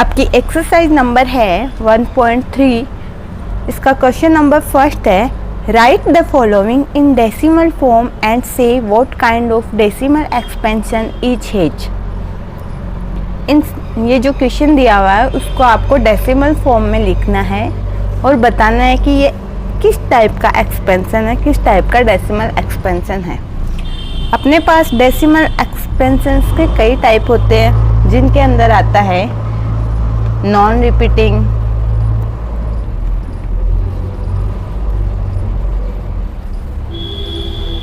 आपकी exercise number है 1.3। इसका क्वेश्चन नंबर फर्स्ट है, write the following in decimal form and say what kind of decimal expansion each has. ये जो question दिया हुआ है उसको आपको डेसिमल फॉर्म में लिखना है और बताना है कि ये किस टाइप का एक्सपेंशन है, किस टाइप का डेसिमल एक्सपेंशन है। अपने पास डेसिमल एक्सपेंशंस के कई टाइप होते हैं, जिनके अंदर आता है नॉन रिपीटिंग,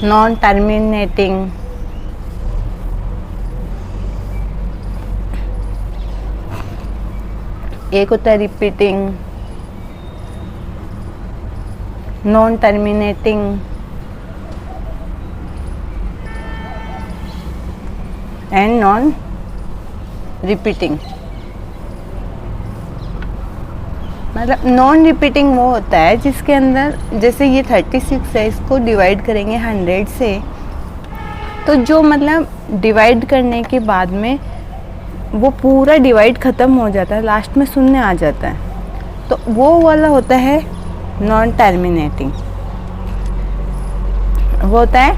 नॉन टर्मिनेटिंग, एक होता है repeating, non terminating and non repeating. मतलब नॉन रिपीटिंग वो होता है जिसके अंदर, जैसे ये 36 है, इसको डिवाइड करेंगे 100 से, तो जो मतलब डिवाइड करने के बाद में वो पूरा डिवाइड ख़त्म हो जाता है, लास्ट में शून्य आ जाता है, तो वो वाला होता है नॉन टर्मिनेटिंग। वो होता है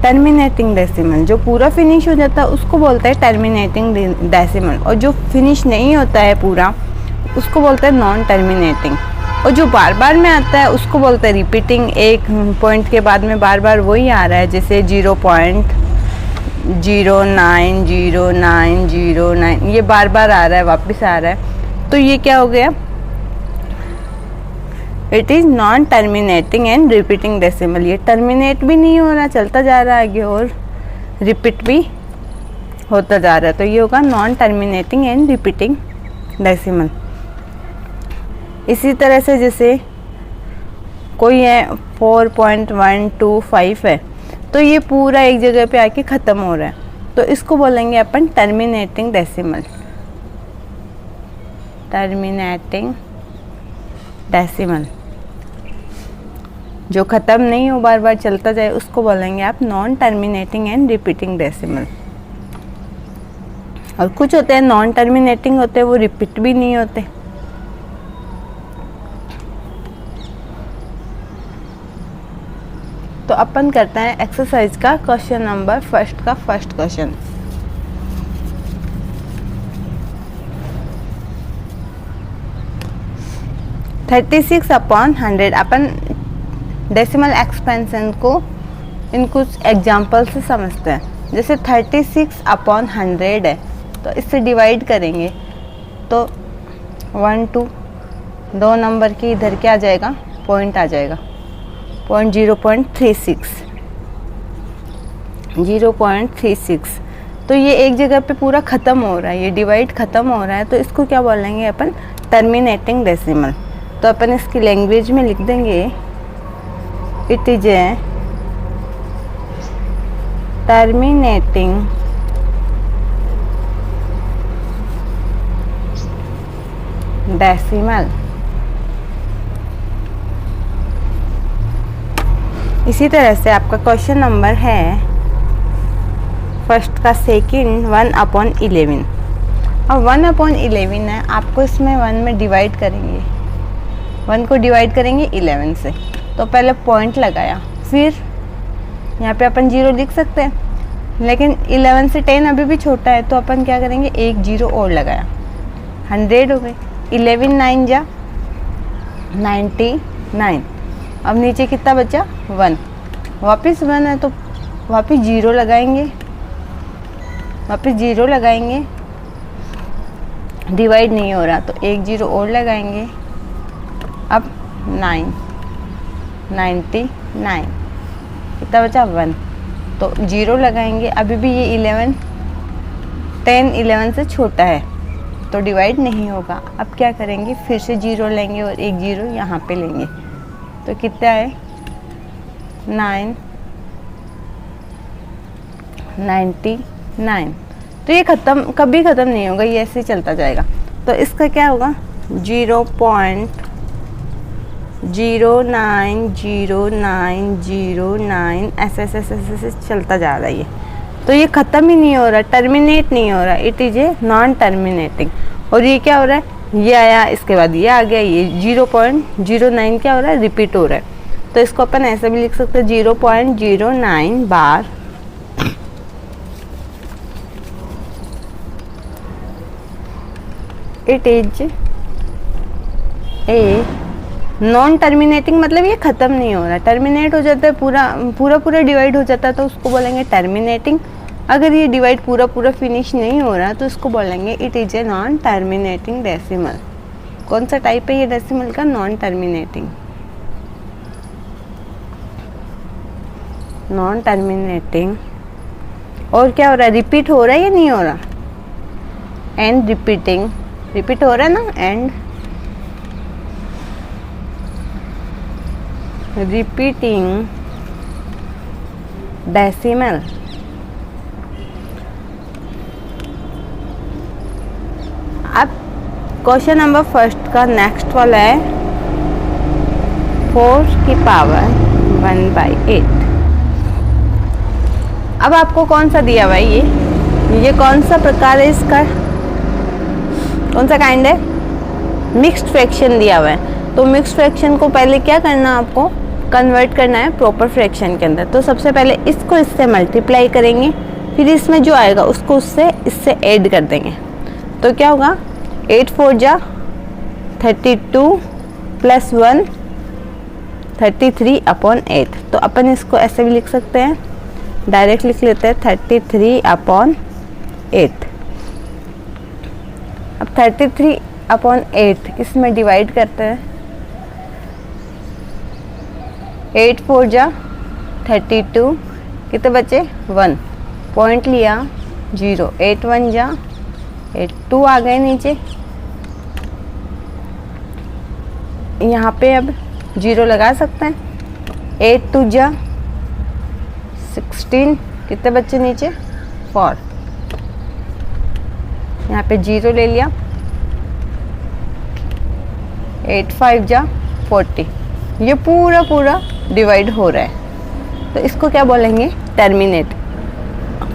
टर्मिनेटिंग डेसिमल। जो पूरा फिनिश हो जाता है उसको बोलते हैं टर्मिनेटिंग डेसिमल, और जो फिनिश नहीं होता है पूरा उसको बोलते हैं नॉन टर्मिनेटिंग। और जो बार बार में आता है उसको बोलते हैं रिपीटिंग। एक पॉइंट के बाद में बार बार वही आ रहा है, जैसे 0.090909, ये बार बार आ रहा है, वापस आ रहा है, तो ये क्या हो गया, it is non terminating and repeating decimal. ये टर्मिनेट भी नहीं हो रहा, चलता जा रहा है आगे, और रिपीट भी होता जा रहा है, तो ये होगा non terminating and repeating decimal. इसी तरह से जैसे कोई है 4.125 है, तो ये पूरा एक जगह पे आके ख़त्म हो रहा है, तो इसको बोलेंगे अपन टर्मिनेटिंग डेसिमल। टर्मिनेटिंग डेसिमल जो ख़त्म नहीं हो, बार बार चलता जाए, उसको बोलेंगे आप non terminating and repeating decimal. और कुछ होते हैं नॉन टर्मिनेटिंग होते हैं, वो रिपीट भी नहीं होते। तो अपन करते हैं एक्सरसाइज का क्वेश्चन नंबर फर्स्ट का फर्स्ट क्वेश्चन। थर्टी 36/100 अपन डेसिमल एक्सपेंशन को इन कुछ एग्जाम्पल से समझते हैं। जैसे 36/100 है, तो इससे डिवाइड करेंगे तो 1 2 दो नंबर की इधर क्या आ जाएगा, पॉइंट आ जाएगा, 0.36। तो ये एक जगह पे पूरा ख़त्म हो रहा है, ये डिवाइड ख़त्म हो रहा है, तो इसको क्या बोलेंगे अपन, टर्मिनेटिंग डेसिमल। तो अपन इसकी लैंग्वेज में लिख देंगे, it is A terminating decimal. इसी तरह से आपका क्वेश्चन नंबर है फर्स्ट का सेकंड 1/11। और 1/11 है, आपको इसमें 1 में डिवाइड करेंगे, 1 को डिवाइड करेंगे 11 से, तो पहले पॉइंट लगाया, फिर यहाँ पे अपन 0 लिख सकते हैं, लेकिन 11 से 10 अभी भी छोटा है, तो अपन क्या करेंगे, एक 0 और लगाया, 100 हो गई। 11 9 जा 99। अब नीचे कितना बचा, 1, वापस 1 है, तो वापस 0 लगाएंगे, वापस 0 लगाएंगे, डिवाइड नहीं हो रहा, तो एक 0 और लगाएंगे। अब 99, कितना बचा, 1, तो 0 लगाएंगे, अभी भी ये 10 11 से छोटा है, तो डिवाइड नहीं होगा। अब क्या करेंगे, फिर से 0 लेंगे और एक 0 यहाँ पे लेंगे, तो कितना है, 99। तो ये कभी ख़त्म नहीं होगा, ये ऐसे ही चलता जाएगा। तो इसका क्या होगा, 0.090909 ऐसे चलता जा रहा है ये। तो ये ख़त्म ही नहीं हो रहा, टर्मिनेट नहीं हो रहा, it is a non terminating. और ये क्या हो रहा है, ये आया, इसके बाद ये आ गया, ये 0.09 क्या हो रहा है, रिपीट हो रहा है। तो इसको अपन ऐसे भी लिख सकते हैं 0.09 bar it is a non terminating, मतलब ये ख़त्म नहीं हो रहा, टर्मिनेट हो जाता है, पूरा डिवाइड हो जाता है तो उसको बोलेंगे टर्मिनेटिंग। अगर ये डिवाइड पूरा फिनिश नहीं हो रहा तो इसको बोलेंगे it is a non terminating decimal. कौन सा टाइप है ये डेसिमल का, नॉन टर्मिनेटिंग। Non terminating. और क्या हो रहा है, रिपीट हो रहा है या नहीं हो रहा, एंड रिपीटिंग, रिपीट हो रहा है ना, एंड रिपीटिंग डेसिमल। अब क्वेश्चन नंबर फर्स्ट का नेक्स्ट वाला है 4 की पावर 1/8। अब आपको कौन सा दिया हुआ है, ये कौन सा प्रकार है इसका, कौन सा काइंड है, मिक्स्ड फ्रैक्शन दिया हुआ है। तो मिक्स्ड फ्रैक्शन को पहले क्या करना है, आपको कन्वर्ट करना है प्रॉपर फ्रैक्शन के अंदर। तो सबसे पहले इसको इससे मल्टीप्लाई करेंगे, फिर इसमें जो आएगा उसको इससे ऐड कर देंगे। तो क्या होगा, 8 4 जा 32 + 1 33/8। तो अपन इसको ऐसे भी लिख सकते हैं, डायरेक्ट लिख लेते हैं 33/8। अब 33/8 इसमें डिवाइड करते हैं, 8 4 जा 32, कितने बचे 1, पॉइंट लिया 0, 8 1 जा 8, 2 आ गए नीचे, यहाँ पे अब 0 लगा सकते हैं, 8 2 जा 16, कितने बच्चे नीचे 4, यहाँ पे 0 ले लिया, 8 5 जा 40। ये पूरा डिवाइड हो रहा है तो इसको क्या बोलेंगे, टर्मिनेट।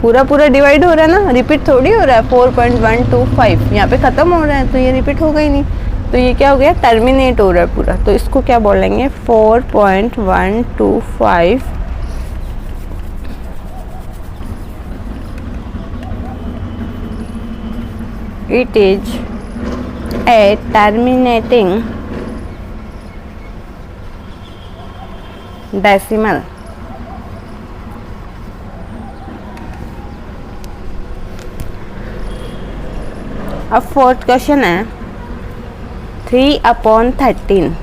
पूरा डिवाइड हो रहा है ना, रिपीट थोड़ी हो रहा है। 4.125 यहाँ पे ख़त्म हो रहा है तो ये रिपीट होगा ही नहीं, तो ये क्या हो गया, टर्मिनेट हो रहा है पूरा। तो इसको क्या बोलेंगे, 4.125 it is a terminating decimal। अब फोर्थ क्वेश्चन है 3/13।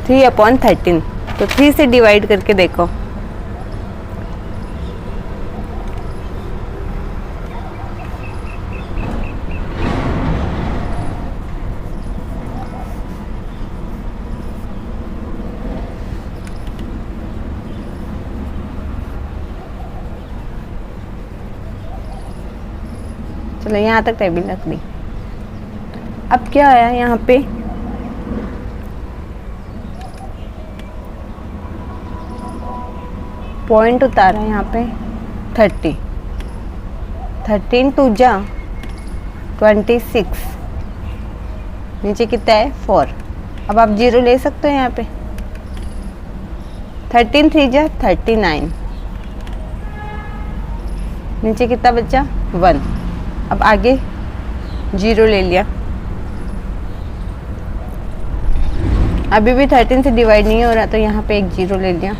3/13 तो 3 से डिवाइड करके देखो, चलो यहाँ तक टेबल रख दी। अब क्या आया यहाँ पे, पॉइंट उतारा यहाँ पे 30, 13 2 जा 26, नीचे कितना है 4। अब आप 0 ले सकते हो यहाँ पे, 13 3 जा 39, नीचे कितना बचा 1। अब आगे 0 ले लिया, अभी भी 13 से डिवाइड नहीं हो रहा तो यहाँ पे एक 0 ले लिया।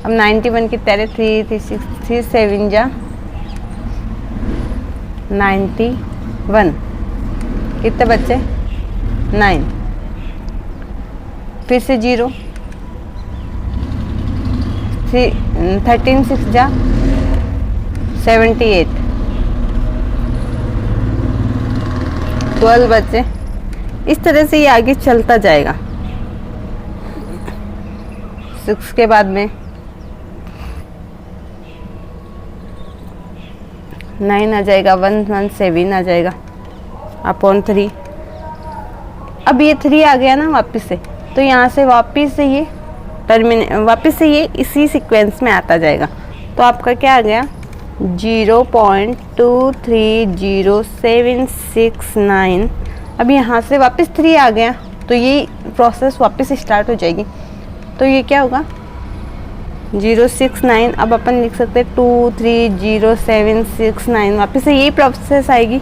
अब 91 की तरह 3 3 6 3 7 जा 91, कितने बच्चे 9, फिर से 0, 13 6 जा 78, 12 बच्चे। इस तरह से ये आगे चलता जाएगा। 6 के बाद में 9 आ जाएगा, 117 आ जाएगा अपॉन 3। अब ये 3 आ गया ना वापस से, तो यहाँ से वापस से ये इसी सीक्वेंस में आता जाएगा। तो आपका क्या आ गया 0.230769। अब यहाँ से वापस 3 आ गया, तो ये प्रोसेस वापस स्टार्ट हो जाएगी। तो ये क्या होगा 069। अब अपन लिख सकते हैं 230769, वापस से यही प्रोसेस आएगी।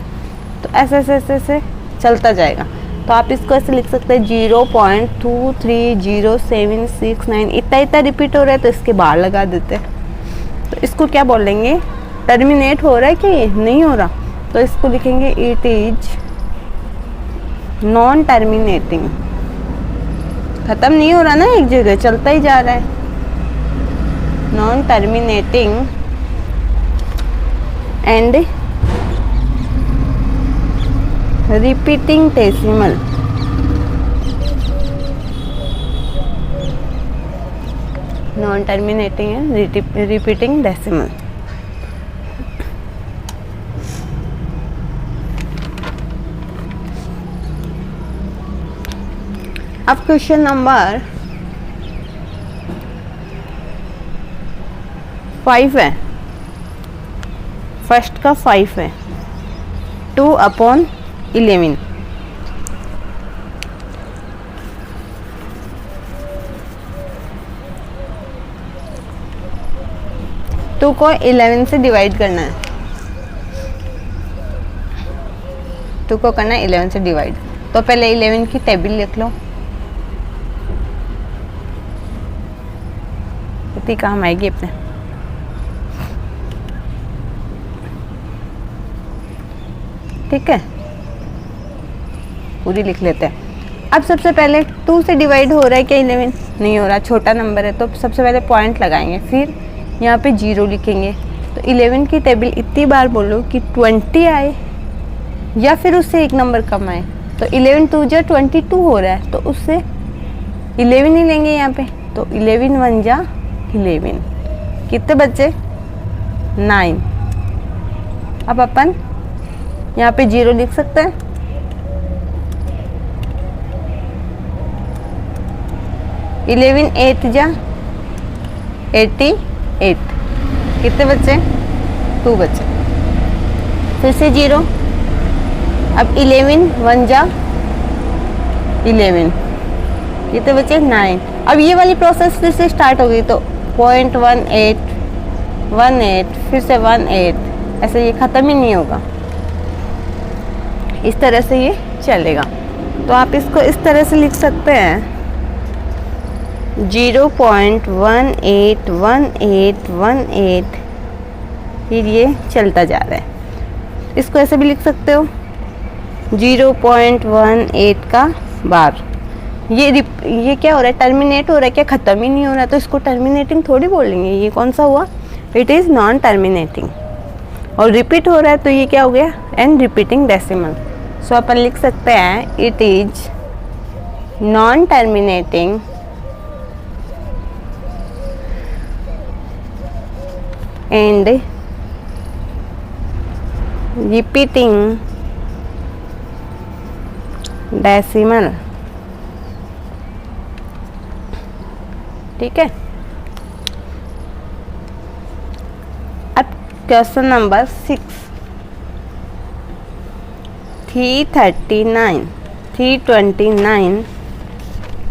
तो ऐसे ऐसे ऐसे ऐसे चलता जाएगा। तो आप इसको ऐसे लिख सकते हैं 0.230769। इतना रिपीट हो रहा है तो इसके बाहर लगा देते हैं। तो इसको क्या बोलेंगे, टर्मिनेट हो रहा है कि नहीं हो रहा, तो इसको लिखेंगे इट इज नॉन टर्मिनेटिंग। खत्म नहीं हो रहा ना, एक जगह चलता ही जा रहा है। Non terminating and repeating decimal. Non terminating and repeating decimal. अब क्वेश्चन नंबर 5 है, फर्स्ट का 5 है, 2/11। टू को 11 से डिवाइड करना है, 2 को करना है 11 से डिवाइड। तो पहले 11 की टेबल लिख लो, इतनी काम आएगी अपने। ठीक है, पूरी लिख लेते हैं। अब सबसे पहले 2 से डिवाइड हो रहा है क्या 11? नहीं हो रहा, छोटा नंबर है। तो सबसे पहले पॉइंट लगाएंगे, फिर यहाँ पे 0 लिखेंगे। तो 11 की टेबल इतनी बार बोलो कि 20 आए या फिर उससे एक नंबर कम आए। तो 11 2 जा 22 हो रहा है, तो उससे 11 ही लेंगे यहाँ पे। तो 11 1 जा 11, कितने बच्चे 9। अब अपन यहाँ पे 0 लिख सकते हैं। 11 8 जा 88, कितने बच्चे 2 बच्चे। फिर से 0। अब 11 1 जा 11, कितने बच्चे 9। अब ये वाली प्रोसेस फिर से स्टार्ट हो गई। तो 0.18 18, फिर से 18, ऐसे ये ख़त्म ही नहीं होगा। इस तरह से ये चलेगा। तो आप इसको इस तरह से लिख सकते हैं 0.181818, फिर ये चलता जा रहा है। इसको ऐसे भी लिख सकते हो 0.18 का बार। ये क्या हो रहा है, टर्मिनेट हो रहा है क्या, ख़त्म ही नहीं हो रहा। तो इसको टर्मिनेटिंग थोड़ी बोलेंगे, ये कौन सा हुआ, इट इज़ नॉन टर्मिनेटिंग। और रिपीट हो रहा है तो ये क्या हो गया, एंड रिपीटिंग डेसिमल। सो अपन लिख सकते हैं it is non terminating and repeating decimal. ठीक है। अब क्वेश्चन नंबर 6, 329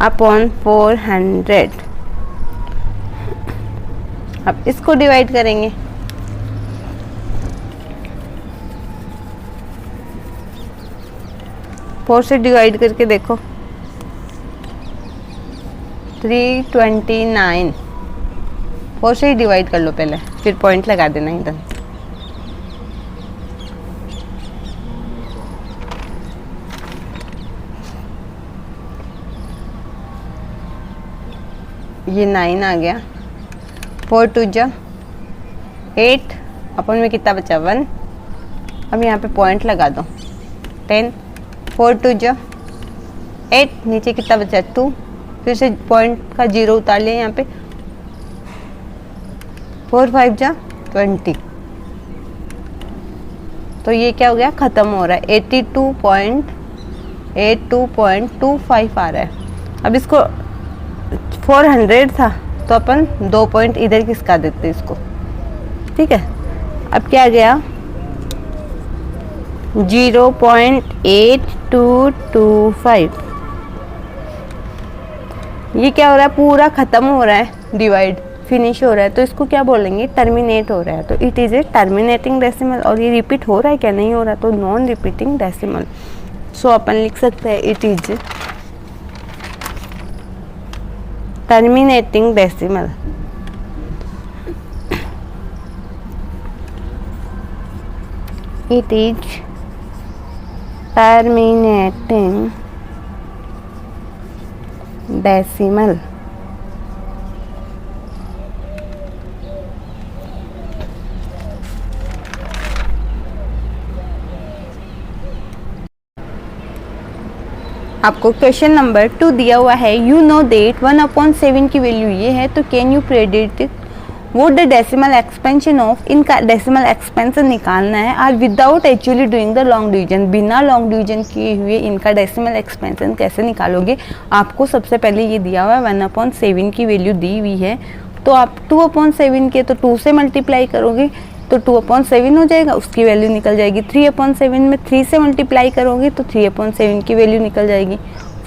अपॉन 400। अब इसको डिवाइड करेंगे। फोर से डिवाइड करके देखो 329, 4 से ही डिवाइड कर लो पहले, फिर पॉइंट लगा देना इधर। ये 9 आ गया, 4 2 जा 8, अपन में कितना बचा 1। अब यहाँ पे पॉइंट लगा दो 10, 4 2 जा 8, नीचे कितना बचा 2, फिर से पॉइंट का 0 उतार लिया यहाँ पे। 4 5 जा 20, तो ये क्या हो गया, ख़त्म हो रहा है। 82.25 आ रहा है। अब इसको 400 था तो अपन 2 पॉइंट इधर किसका देते इसको, ठीक है। अब क्या गया 0.8225, ये क्या हो रहा है, पूरा ख़त्म हो रहा है, डिवाइड फिनिश हो रहा है, तो इसको क्या बोलेंगे, टर्मिनेट हो रहा है। तो it is a terminating decimal. और ये रिपीट हो रहा है क्या, नहीं हो रहा, तो नॉन रिपीटिंग डेसिमल। सो अपन लिख सकते हैं it is terminating decimal. It is terminating decimal. आपको क्वेश्चन नंबर 2 दिया हुआ है, यू नो डेट 1/7 की वैल्यू ये है, तो कैन यू प्रेडिक्ट वो द डेसिमल एक्सपेंशन ऑफ, इनका डेसिमल एक्सपेंशन निकालना है और without actually doing the long division, बिना लॉन्ग डिवीजन किए हुए इनका डेसिमल एक्सपेंशन कैसे निकालोगे। आपको सबसे पहले ये दिया हुआ है 1/7 की वैल्यू दी हुई है, तो आप 2/7 के तो 2 से मल्टीप्लाई करोगे तो 2/7 हो जाएगा, उसकी वैल्यू निकल जाएगी। 3/7 में 3 से मल्टीप्लाई करोगे तो 3/7 की वैल्यू निकल जाएगी।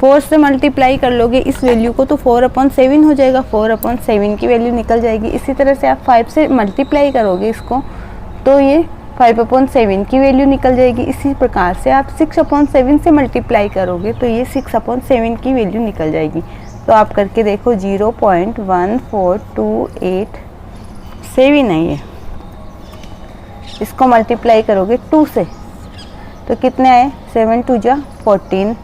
4 से मल्टीप्लाई कर लोगे इस वैल्यू को तो 4/7 हो जाएगा, 4/7 की वैल्यू निकल जाएगी। इसी तरह से आप 5 से मल्टीप्लाई करोगे इसको तो ये 5/7 की वैल्यू निकल जाएगी। इसी प्रकार से आप 6/7 से मल्टीप्लाई करोगे तो ये 6/7 की वैल्यू निकल जाएगी। तो आप करके देखो 0.1428 है ये। इसको मल्टीप्लाई करोगे 2 से तो कितने आए, 7 2 जा 14,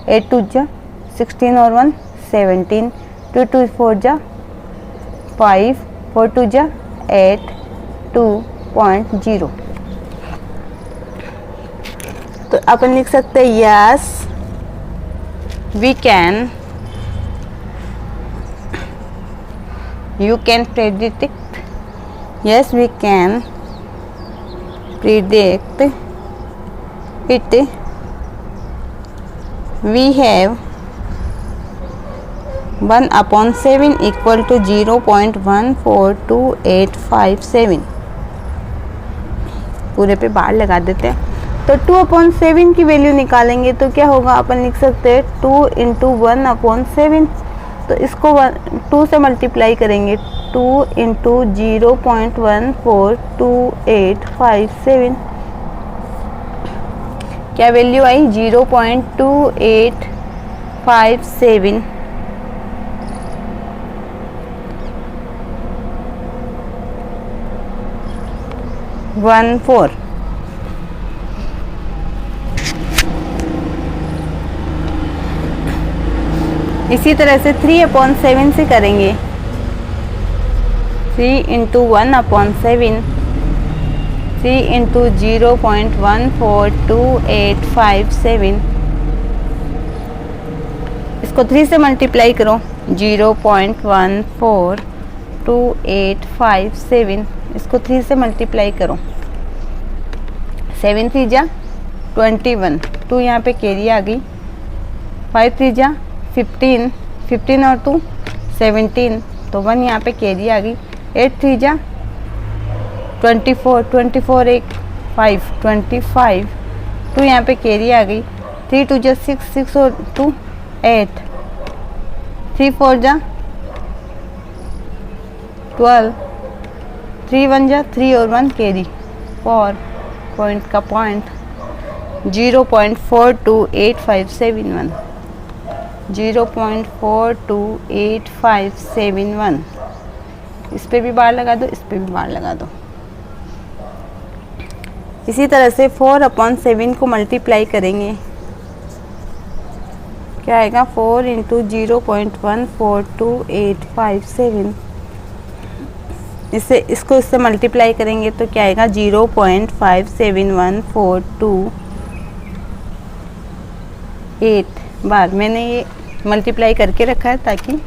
8 2 जा 16 और 1 17, 2 2 4 जा 5, 4 2 जा 8, 2.0। तो अपन लिख सकते हैं yes we can, you can predict, yes we can predict it, we have 1/7 equal to 0.142857। पूरे पे बार लगा देते हैं। तो 2/7 की वैल्यू निकालेंगे तो क्या होगा, अपन लिख सकते हैं 2 × 1/7, तो इसको 2 से मल्टीप्लाई करेंगे, 2 × 0.142857, क्या वैल्यू आई 0.2857। इसी तरह से 3/7 से करेंगे, 3 × 1/7, 3 × 0.142857, इसको 3 से मल्टीप्लाई करो 0.142857, इसको 3 से मल्टीप्लाई करो, 7 3 जा 21, 2 यहाँ पे कैरी आ गई, 5 3 जा 15, 15 और 2 17, तो 1 यहाँ पे कैरी आ गई, 8 3 जा 24, 24 एक 5 25, 2 यहाँ पे कैरी आ गई, 3 2 जा 6, 6 और 2 8, 3 4 जा 12, 3 1 जा 3 और 1 कैरी 4, पॉइंट का पॉइंट 0.428571, 0.428571। इस पे भी बार लगा दो, इस पे भी बार लगा दो। इसी तरह से 4/7 को मल्टीप्लाई करेंगे, क्या आएगा 4 × 0.142857, इसको इससे मल्टीप्लाई करेंगे तो क्या आएगा 0.571428 बार। मैंने ये मल्टीप्लाई करके रखा है ताकि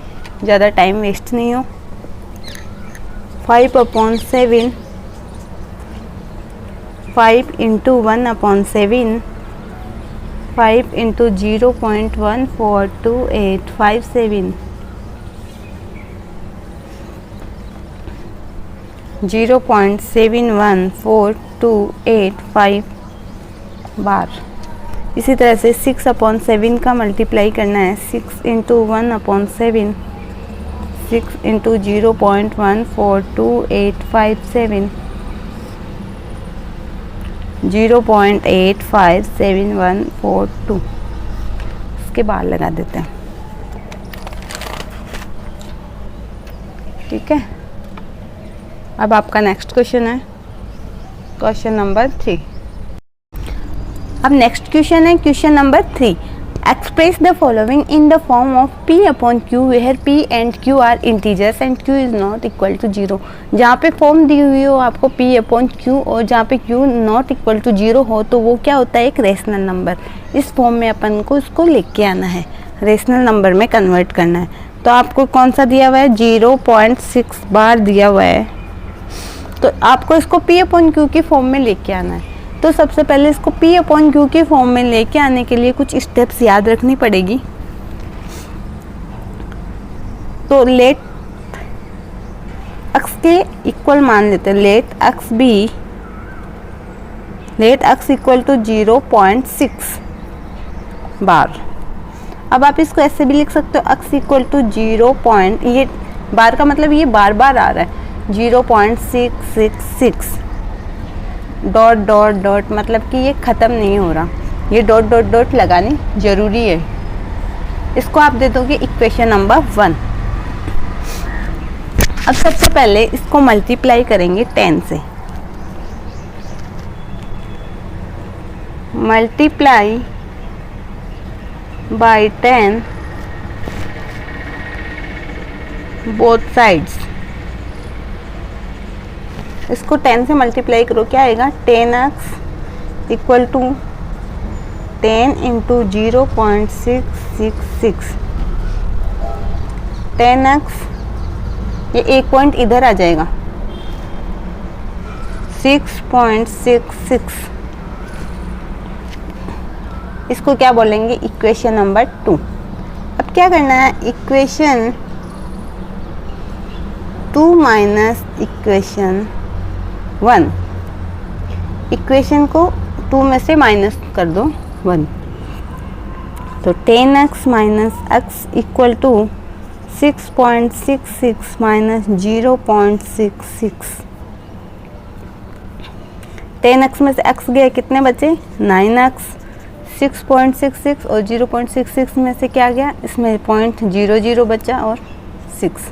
ज़्यादा टाइम वेस्ट नहीं हो। 5/7, 5 × 1/7, 5 इंटू 0.142857 0.714285 बार। इसी तरह से 6/7 का मल्टीप्लाई करना है। 6 इंटू 1/7 6 इंटू 0.142857 0.857142। इसके बार लगा देते हैं। ठीक है, अब आपका नेक्स्ट क्वेश्चन है क्वेश्चन नंबर 3। अब नेक्स्ट क्वेश्चन है question number 3। Express the following in the form of P/Q where P and Q are integers and Q is not equal to 0। जहाँ पे फॉर्म दी हुई हो आपको P/Q और जहाँ पे Q नॉट इक्वल टू 0 हो तो वो क्या होता है, एक रेशनल नंबर। इस फॉर्म में अपन को इसको लेके आना है, रेशनल नंबर में कन्वर्ट करना है। तो आपको कौन सा दिया हुआ है, 0.6 बार दिया हुआ है। तो आपको इसको P/Q की फॉर्म में लेके आना है। तो सबसे पहले इसको P/Q के फॉर्म में लेके आने के लिए कुछ स्टेप्स याद रखनी पड़ेगी। तो लेट अक्स के इक्वल मान लेते हैं। लेट अक्स इक्वल टू 0.6 बार। अब आप इसको ऐसे भी लिख सकते हो, अक्स इक्वल टू 0. ये बार का मतलब ये बार बार आ रहा है 0.666 डॉट डॉट डॉट, मतलब कि ये ख़त्म नहीं हो रहा। ये डॉट डॉट डॉट लगानी ज़रूरी है। इसको आप दे दोगे इक्वेशन नंबर 1। अब सबसे पहले इसको मल्टीप्लाई करेंगे 10 से। Multiply by 10 both sides. इसको 10 से मल्टीप्लाई करो, क्या आएगा, 10x equal to 10 into 0.666। 10x, ये एक पॉइंट इधर आ जाएगा, 6.66। इसको क्या बोलेंगे, इक्वेशन नंबर 2। अब क्या करना है, इक्वेशन 2 माइनस इक्वेशन 1। इक्वेशन को 2 में से माइनस कर दो 1। तो 10x minus x equal to 6.66 minus 0.66। 10x में से x गया, कितने बचे, 9x। 6.66 और 0.66 में से क्या गया, इसमें 0.00 बचा और 6।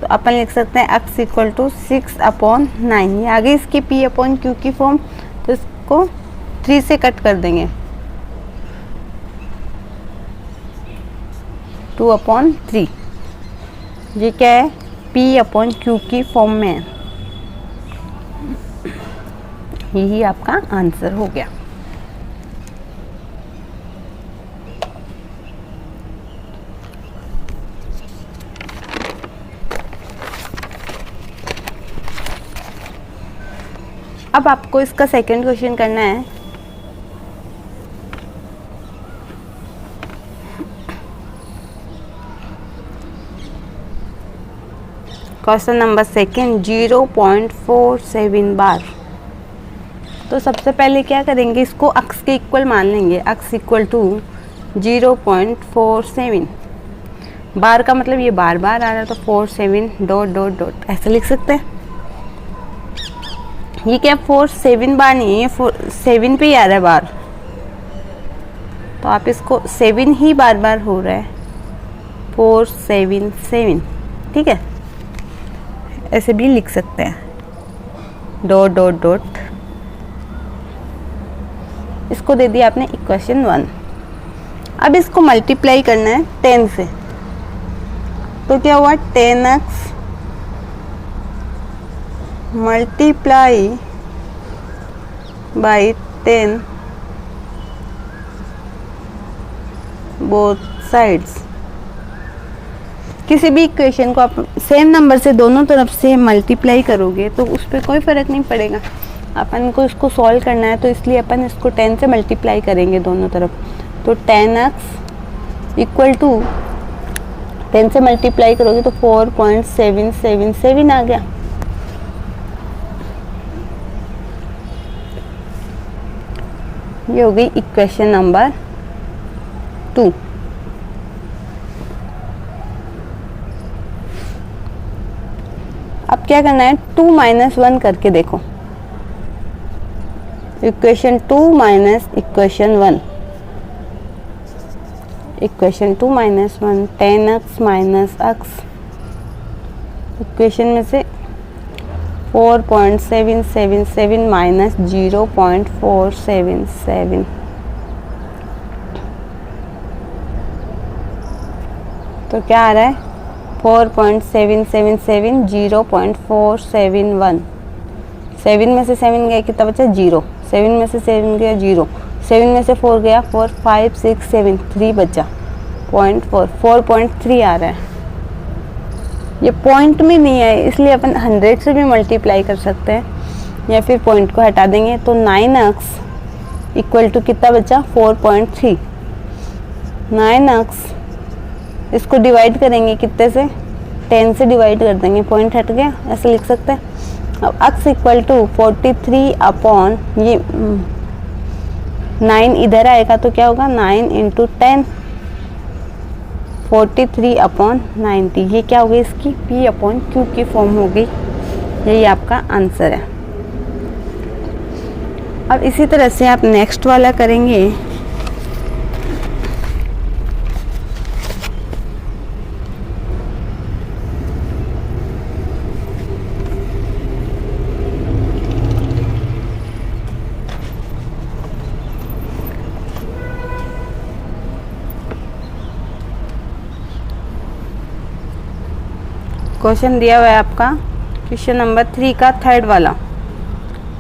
तो अपन लिख सकते हैं x इक्वल टू 6/9। ये आगे इसकी P/Q की फॉर्म, तो इसको 3 से कट कर देंगे, 2/3। ये क्या है, P/Q की फॉर्म में है। यही आपका आंसर हो गया। अब आपको इसका सेकंड क्वेश्चन करना है। क्वेश्चन नंबर सेकंड, 0.47 बार। तो सबसे पहले क्या करेंगे, इसको अक्स के इक्वल मान लेंगे। अक्स इक्वल टू 0.47 बार का मतलब ये बार बार आ रहा है, तो 47 डॉट डॉट डॉट ऐसे लिख सकते हैं। ये क्या 47 बार नहीं है, 7 पे ही आ रहा है बार, तो आप इसको 7 ही बार बार हो रहा है, 477। ठीक है, ऐसे भी लिख सकते हैं, डॉट डॉट डॉट। इसको दे दिया आपने इक्वेशन 1। अब इसको मल्टीप्लाई करना है 10 से। तो क्या हुआ, 10x multiply by 10 both sides. किसी भी इक्वेशन को आप सेम नंबर से दोनों तरफ से मल्टीप्लाई करोगे तो उस पर कोई फ़र्क नहीं पड़ेगा। अपन को इसको सॉल्व करना है, तो इसलिए अपन इसको 10 से मल्टीप्लाई करेंगे दोनों तरफ। तो 10x इक्वल टू 10 से मल्टीप्लाई करोगे तो 4.777 आ गया। ये हो गई इक्वेशन नंबर 2। अब क्या करना है, 2 - 1 करके देखो। Equation 2 minus equation 1, equation 2 - 1 10x minus x, equation में से 4.777 माइनस 0.477, तो क्या आ रहा है 4.777 0.471। 7 में से 7 गया कितना बचा 0, 7 में से 7 गया 0, 7 में से 4 गया 4, 5 6 7 3 बचा 4.3 आ रहा है। ये पॉइंट में नहीं है इसलिए अपन 100 से भी मल्टीप्लाई कर सकते हैं या फिर पॉइंट को हटा देंगे तो 9x इक्वल टू कितना बचा 4.3। 9x इसको डिवाइड करेंगे कितने से, 10 से डिवाइड कर देंगे, पॉइंट हट गया, ऐसे लिख सकते हैं। अब x इक्वल टू 43 अपॉन ये 9 इधर आएगा तो क्या होगा 9 × 10, 43 अपॉन 90, ये क्या हो गई इसकी P/Q की फॉर्म हो गई। यही आपका आंसर है। अब इसी तरह से आप नेक्स्ट वाला करेंगे। क्वेश्चन दिया हुआ है आपका क्वेश्चन नंबर 3 का थर्ड वाला,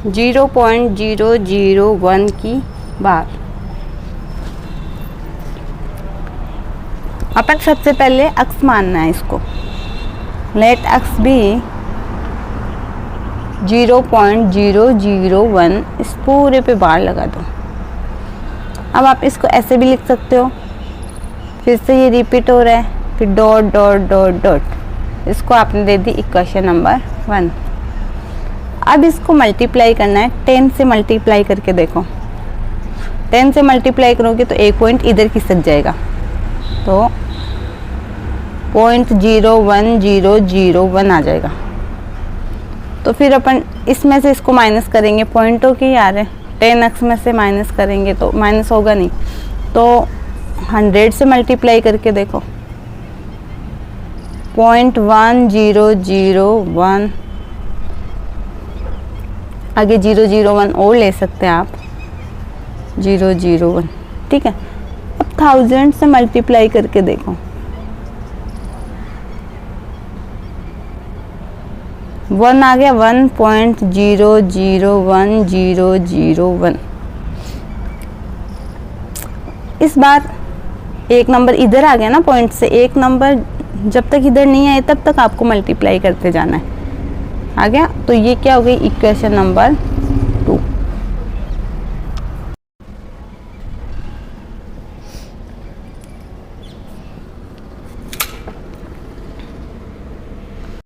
0.001 की बार। अपन सबसे पहले x मानना है इसको, लेट x भी 0.001, इस पूरे पे बार लगा दो। अब आप इसको ऐसे भी लिख सकते हो, फिर से ये रिपीट हो रहा है, फिर डॉट डॉट डॉट डॉट, इसको आपने दे दी इक्वेशन नंबर 1। अब इसको मल्टीप्लाई करना है, 10 से मल्टीप्लाई करके देखो। 10 से मल्टीप्लाई करोगे तो एक पॉइंट इधर खिसक जाएगा, तो 0.01001 आ जाएगा। तो फिर अपन इसमें से इसको माइनस करेंगे, पॉइंटों की आ रहे, 10x में से माइनस करेंगे तो माइनस होगा नहीं, तो 100 से मल्टीप्लाई करके देखो, 0.1001, आगे 001 और ले सकते हैं आप, 001, ठीक है। अब 1000 से मल्टीप्लाई करके देखो, 1 आ गया, 1.001001। इस बार एक नंबर इधर आ गया ना, पॉइंट से एक नंबर जब तक इधर नहीं आए तब तक आपको मल्टीप्लाई करते जाना है। आ गया, तो ये क्या हो गई इक्वेशन नंबर